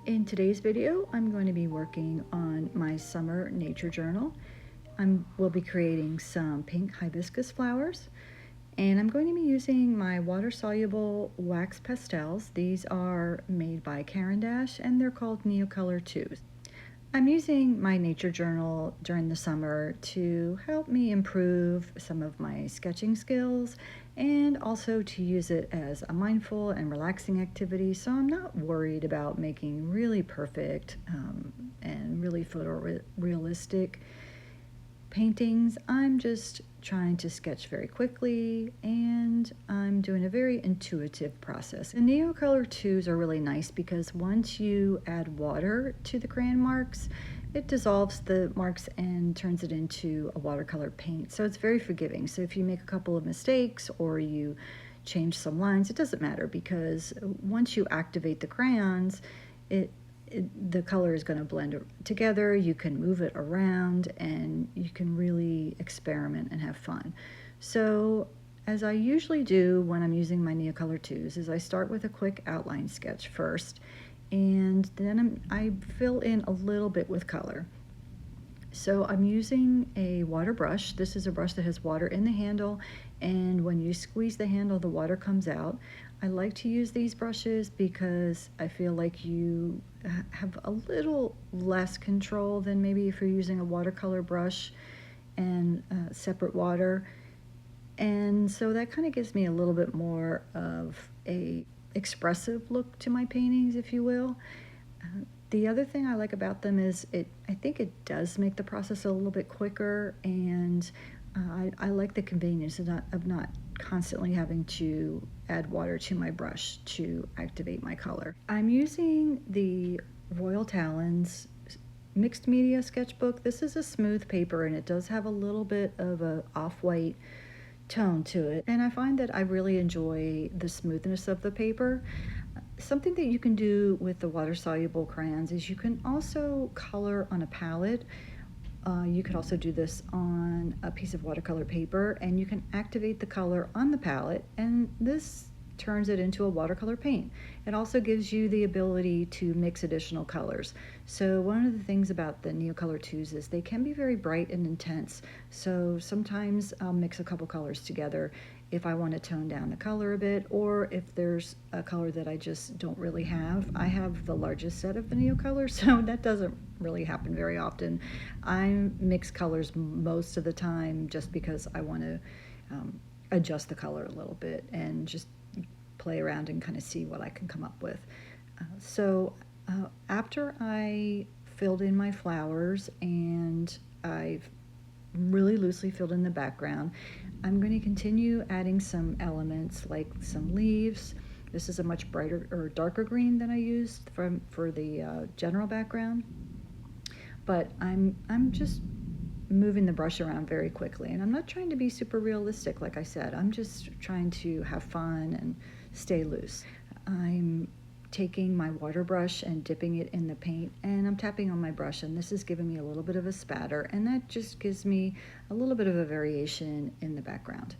In today's video, I'm going to be working on my summer nature journal. We'll be creating some pink hibiscus flowers, and I'm going to be using my water-soluble wax pastels. These are made by Caran and they're called Neocolor II. I'm using my nature journal during the summer to help me improve some of my sketching skills and also to use it as a mindful and relaxing activity, so I'm not worried about making really perfect and really photorealistic paintings. I'm just trying to sketch very quickly, and I'm doing a very intuitive process. The Neocolor IIs are really nice because once you add water to the crayon marks, it dissolves the marks and turns it into a watercolor paint. So it's very forgiving. So if you make a couple of mistakes or you change some lines, it doesn't matter, because once you activate the crayons, the color is going to blend together. You can move it around and you can really experiment and have fun. So as I usually do when I'm using my Neocolor IIs, is I start with a quick outline sketch first, and then I fill in a little bit with color. So I'm using a water brush. This is a brush that has water in the handle, and when you squeeze the handle, the water comes out. I like to use these brushes because I feel like you have a little less control than maybe if you're using a watercolor brush and separate water. And so that kind of gives me a little bit more of a expressive look to my paintings, if you will. The other thing I like about them is I think it does make the process a little bit quicker, and I like the convenience of not constantly having to add water to my brush to activate my color. I'm using the Royal Talons mixed media sketchbook. This is a smooth paper, and it does have a little bit of a off-white tone to it, and I find that I really enjoy the smoothness of the paper. Something that you can do with the water-soluble crayons is you can also color on a palette. You could also do this on a piece of watercolor paper, and you can activate the color on the palette, and this turns it into a watercolor paint. It also gives you the ability to mix additional colors. So one of the things about the Neocolor IIs is they can be very bright and intense. So sometimes I'll mix a couple colors together if I want to tone down the color a bit, or if there's a color that I just don't really have. I have the largest set of the Neocolor, so that doesn't really happen very often. I mix colors most of the time just because I want to adjust the color a little bit and just play around and kind of see what I can come up with. After I filled in my flowers and I've really loosely filled in the background, I'm going to continue adding some elements like some leaves. This is a much brighter or darker green than I used for the general background, but I'm just moving the brush around very quickly, and I'm not trying to be super realistic. Like I said, I'm just trying to have fun and stay loose. I'm taking my water brush and dipping it in the paint, and I'm tapping on my brush, and this is giving me a little bit of a spatter, and that just gives me a little bit of a variation in the background.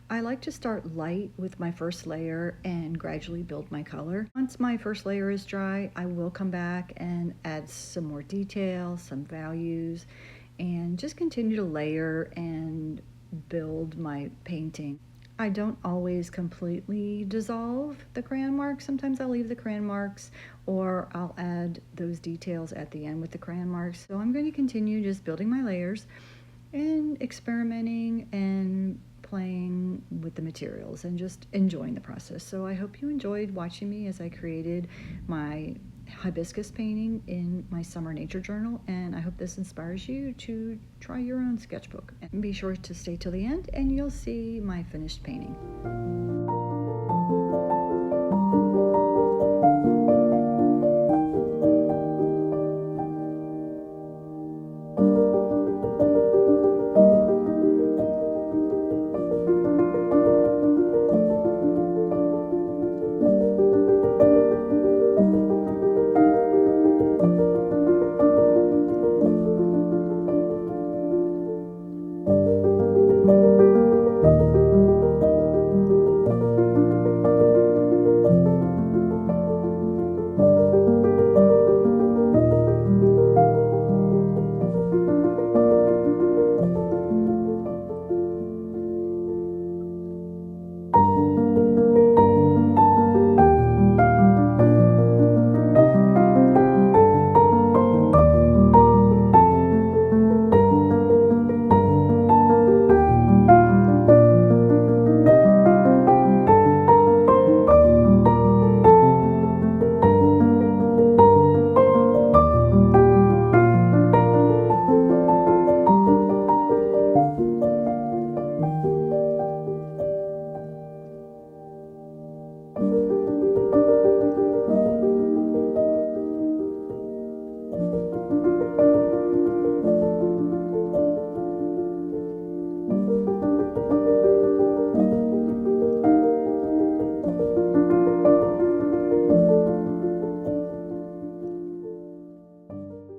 I like to start light with my first layer and gradually build my color. Once my first layer is dry, I will come back and add some more detail, some values, and just continue to layer and build my painting. I don't always completely dissolve the crayon marks. Sometimes I'll leave the crayon marks, or I'll add those details at the end with the crayon marks. So I'm going to continue just building my layers and experimenting and playing with the materials and just enjoying the process. So I hope you enjoyed watching me as I created my hibiscus painting in my summer nature journal, and I hope this inspires you to try your own sketchbook. And be sure to stay till the end and you'll see my finished painting.